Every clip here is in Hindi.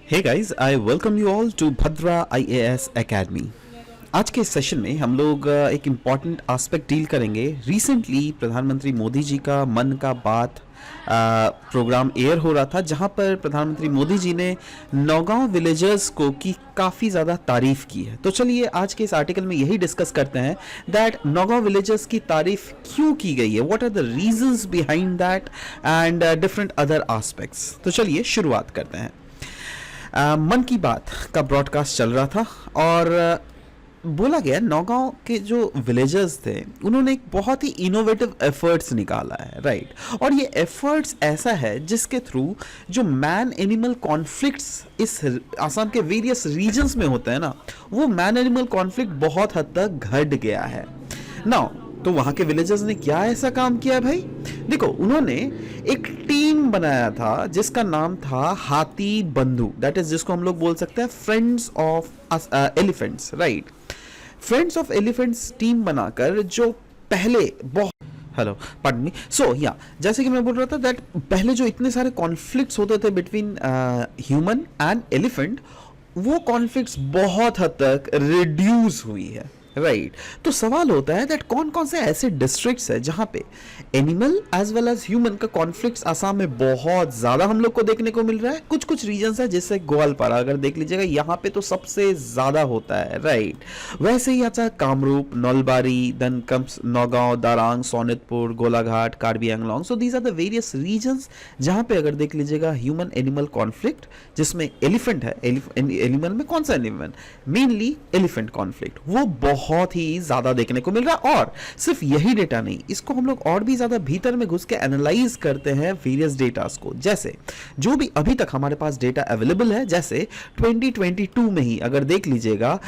Hey guys, I welcome you all to Bhadra IAS Academy. आज के सेशन में हम लोग एक इम्पॉर्टेंट एस्पेक्ट डील करेंगे। रिसेंटली प्रधानमंत्री मोदी जी का मन का बात प्रोग्राम एयर हो रहा था, जहां पर प्रधानमंत्री मोदी जी ने नौगांव विलेजर्स को की काफ़ी ज़्यादा तारीफ़ की है। तो चलिए आज के इस आर्टिकल में यही डिस्कस करते हैं दैट नौगांव विलेजर्स की तारीफ़ क्यों की गई है, what are the reasons behind that and different other aspects. तो चलिए शुरुआत करते हैं। मन की बात का ब्रॉडकास्ट चल रहा था और बोला गया नौगांव के जो विलेजर्स थे उन्होंने एक बहुत ही इनोवेटिव एफर्ट्स निकाला है, राइट। और ये एफर्ट्स ऐसा है जिसके थ्रू जो मैन एनिमल कॉन्फ्लिक्ट्स इस आसाम के वेरियस रीजन्स में होते हैं ना, वो मैन एनिमल कॉन्फ्लिक्ट बहुत हद तक घट गया है। नाउ तो वहां के विलेजर्स ने क्या ऐसा काम किया भाई? देखो, उन्होंने एक टीम बनाया था जिसका नाम था हाथी बंधु, दैट इज जिसको हम लोग बोल सकते हैं friends of elephants, right. Friends of elephants team बनाकर जो पहले हेलो पार्डन मी, सो या जैसे कि मैं बोल रहा था दैट पहले जो इतने सारे कॉन्फ्लिक्ट्स होते थे बिटवीन ह्यूमन एंड एलिफेंट, वो कॉन्फ्लिक्ट्स बहुत हद तक रिड्यूस हुई है, राइट। तो सवाल होता है दैट कौन कौन से ऐसे डिस्ट्रिक्ट्स है जहां पे animal as well as human का कॉन्फ्लिक्ट्स आसाम में बहुत ज्यादा हम लोग को देखने को मिल रहा है। कुछ कुछ रीजन्स है जैसे ग्वालपारा अगर देख लीजिएगा, यहाँ पे तो सबसे ज्यादा होता है, राइट। वैसे ही आता है Kamrup, Nalbari, then comes Nagaon, Darrang, Sonitpur, Golaghat, Karbi Anglong. So these are the various regions जहां पे अगर देख लीजिएगा ह्यूमन एनिमल कॉन्फ्लिक्ट, जिसमें एलिफेंट है, एनिमल में कौन सा एनिमल, मेनली एलिफेंट कॉन्फ्लिक्ट, वो बहुत ही ज्यादा देखने को मिल रहा है। और सिर्फ यही डेटा नहीं, इसको हम लोग और भी ज्यादा भीतर में घुस के एनालाइज करते हैं वेरियस डेटास को। जैसे जो भी अभी तक हमारे पास डेटा अवेलेबल है, जैसे 2022 में ही अगर देख लीजिएगा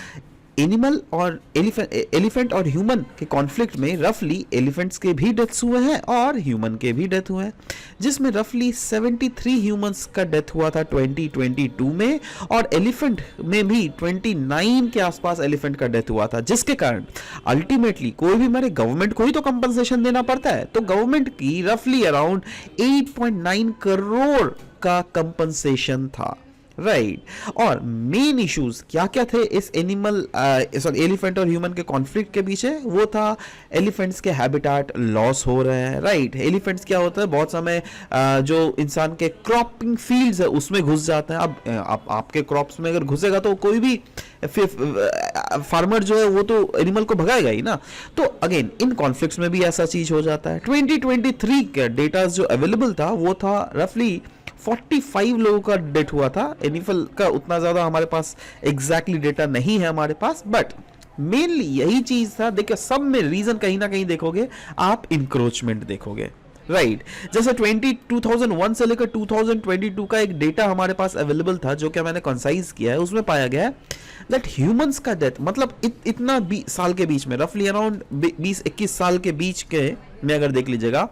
एनिमल और एलिफेंट और ह्यूमन के कॉन्फ्लिक्ट में रफली एलिफेंट्स के भी डेथ्स हुए हैं और ह्यूमन के भी डेथ हुए हैं, जिसमें रफली 73 ह्यूमंस का डेथ हुआ था 2022 में, और एलिफेंट में भी 29 के आसपास एलिफेंट का डेथ हुआ था, जिसके कारण अल्टीमेटली कोई भी हमारे गवर्नमेंट को ही तो कंपनसेशन देना पड़ता है। तो गवर्नमेंट की रफली अराउंड 8.9 करोड़ का कंपनसेशन था, राइट। और मेन इश्यूज क्या क्या थे इस एलिफेंट और ह्यूमन के कॉन्फ्लिक्ट के पीछे? वो था एलिफेंट्स के हैबिटाट लॉस हो रहे हैं, राइट। एलिफेंट्स क्या होता है, बहुत समय जो इंसान के क्रॉपिंग फील्ड्स है उसमें घुस जाते हैं। अब आपके क्रॉप्स में अगर घुसेगा तो कोई भी फार्मर जो है वो तो एनिमल को भगाएगा ही ना। तो अगेन इन कॉन्फ्लिक्ट्स में भी ऐसा चीज हो जाता है। 2023 का डेटा जो अवेलेबल था वो था रफली 45 लोगों का डेथ हुआ था। एनिमल का उतना ज्यादा हमारे पास एग्जैक्टली डेटा नहीं है हमारे पास, बट मेनली यही चीज था। देखिए सब में रीजन कहीं ना कहीं देखोगे आप इंक्रोचमेंट देखोगे, राइट। जैसे 2001 से लेकर 2022 का एक डेटा हमारे पास अवेलेबल था जो कि मैंने कंसाइज किया है, उसमें पाया गया दैट ह्यूमंस का डेथ मतलब इतना साल के बीच में रफली अराउंड 20-21 साल के बीच के में अगर देख लीजिएगा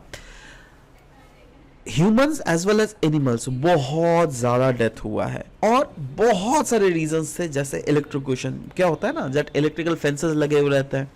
humans as well as animals बहुत ज्यादा डेथ हुआ है। और बहुत सारे रीजंस थे, जैसे इलेक्ट्रिक्यूशन क्या होता है ना, जब इलेक्ट्रिकल फेंसेस लगे हुए रहते हैं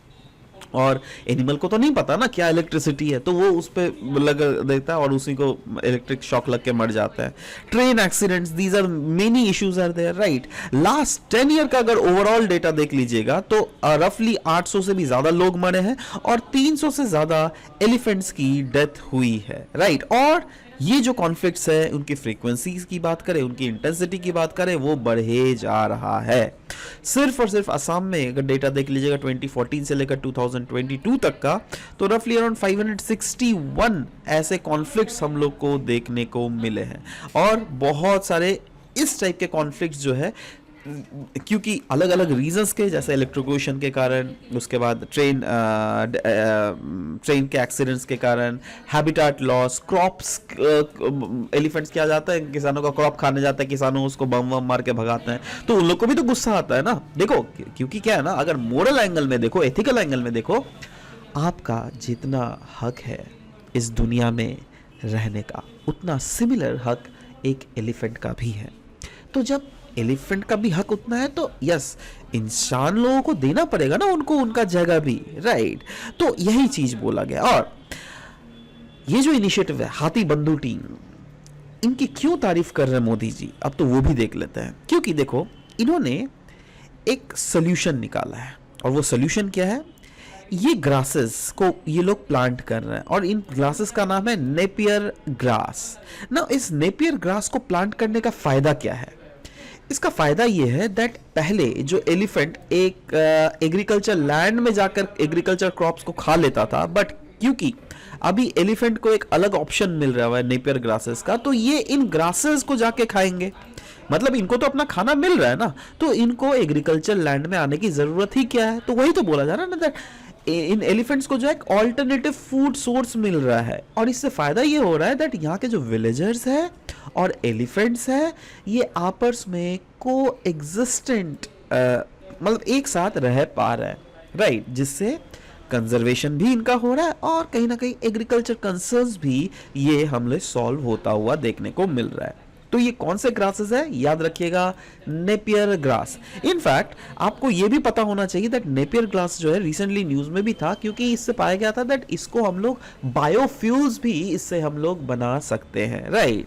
और एनिमल को तो नहीं पता ना क्या इलेक्ट्रिसिटी है, तो वो उस पे लग देता है और उसी को इलेक्ट्रिक शॉक लग के मर जाता है। Train accidents, these are many issues are there, right. Last 10 year का अगर ओवरऑल डेटा देख लीजिएगा तो रफली 800 से भी ज्यादा लोग मरे हैं और 300 से ज्यादा एलिफेंट्स की डेथ हुई है, राइट। और ये जो कॉन्फ्लिक्ट्स है उनकी फ्रीक्वेंसीज की बात करें, उनकी इंटेंसिटी की बात करें, वो बढ़े जा रहा है। सिर्फ और सिर्फ असम में अगर डेटा देख लीजिएगा 2014 से लेकर 2022 तक का, तो रफली अराउंड 561 ऐसे कॉन्फ्लिक्ट्स हम लोग को देखने को मिले हैं। और बहुत सारे इस टाइप के कॉन्फ्लिक्ट्स जो है क्योंकि अलग अलग रीजंस के, जैसे इलेक्ट्रिक्यूशन के कारण, उसके बाद ट्रेन के एक्सीडेंट्स के कारण, हैबिटाट लॉस, क्रॉप्स, एलिफेंट्स क्या जाता है किसानों का क्रॉप खाने जाता है, किसानों उसको बम वम मार के भगाते हैं, तो उन लोग को भी तो गुस्सा आता है ना। देखो क्योंकि क्या है ना, अगर मोरल एंगल में देखो, एथिकल एंगल में देखो, आपका जितना हक है इस दुनिया में रहने का, उतना सिमिलर हक एक एलिफेंट का भी है। तो जब एलिफेंट का भी हक उतना है तो यस, इंसान लोगों को देना पड़ेगा ना उनको उनका जगह भी, राइट। तो यही चीज बोला गया। और ये जो इनिशिएटिव है हाथी बंधु टीम, इनकी क्यों तारीफ कर रहे हैं मोदी जी, अब तो वो भी देख लेते हैं। क्योंकि देखो, इन्होंने एक सोल्यूशन निकाला है, और वो सोल्यूशन क्या है, ये ग्रासेस को ये लोग प्लांट कर रहे हैं, और इन ग्रासेस का नाम है नेपियर ग्रास ना। इस नेपियर ग्रास को प्लांट करने का फायदा क्या है? इसका फायदा ये है दैट पहले जो एलिफेंट एक एग्रीकल्चर लैंड में जाकर एग्रीकल्चर क्रॉप्स को खा लेता था, बट क्योंकि अभी एलिफेंट को एक अलग ऑप्शन मिल रहा है नेपियर ग्रासेस का, तो ये इन ग्रासेस को जाके खाएंगे। मतलब इनको तो अपना खाना मिल रहा है ना, तो इनको एग्रीकल्चर लैंड में आने की जरूरत ही क्या है? तो वही तो बोला जा रहा है ना, दैट इन एलिफेंट्स को जो है ऑल्टरनेटिव फूड सोर्स मिल रहा है, और इससे फायदा ये हो रहा है दैट यहाँ के जो विलेजर्स है और एलिफेंट्स है, ये आपस में को एग्जिस्टेंट मतलब एक साथ रह पा रहे हैं, राइट, जिससे कंजर्वेशन भी इनका हो रहा है, और कहीं ना कहीं एग्रीकल्चर कंसर्न्स भी ये हमले सॉल्व होता हुआ देखने को मिल रहा है। तो ये कौन से ग्रासेस है? याद रखिएगा, नेपियर ग्रास। इनफैक्ट आपको ये भी पता होना चाहिए दैट नेपियर ग्रास जो है रिसेंटली न्यूज में भी था, क्योंकि इससे पाया गया था दैट इसको हम लोग बायोफ्यूल्स भी इससे हम लोग बना सकते हैं, राइट।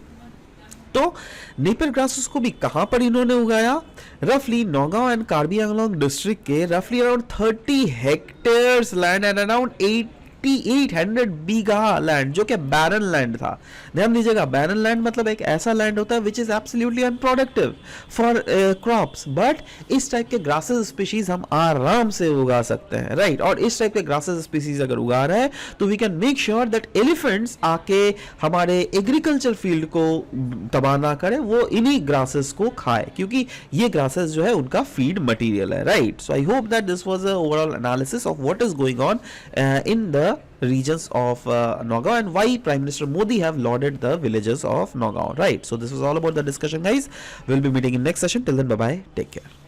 तो नेपियर ग्रासेस को भी कहां पर इन्होंने उगाया? रफली नौगांव एंड कार्बी आंगलोंग डिस्ट्रिक्ट के रफली around 30 hectares land and around 8800 bigha land, जो कि बैरन लैंड था। ध्यान दीजिएगा, बैरन लैंड मतलब एक ऐसा लैंड होता है which is absolutely unproductive for crops, but इस टाइप के ग्रासेस स्पीशीज हम आराम से उगा सकते हैं, राइट। और इस टाइप के ग्रासेस स्पीशीज अगर उगा रहे हैं तो we can make sure that elephants आके हमारे एग्रीकल्चर फील्ड को तबाह ना करे, वो इन्हीं ग्रासेस को खाए, क्योंकि ये ग्रासेस जो है उनका फीड मटीरियल है, right. So I hope that this was a overall analysis of what is going on in the regions of Nagaon, and why Prime Minister Modi have lauded the villages of Nagaon, right? So this was all about the discussion, guys. We'll be meeting in next session. Till then, bye bye, take care.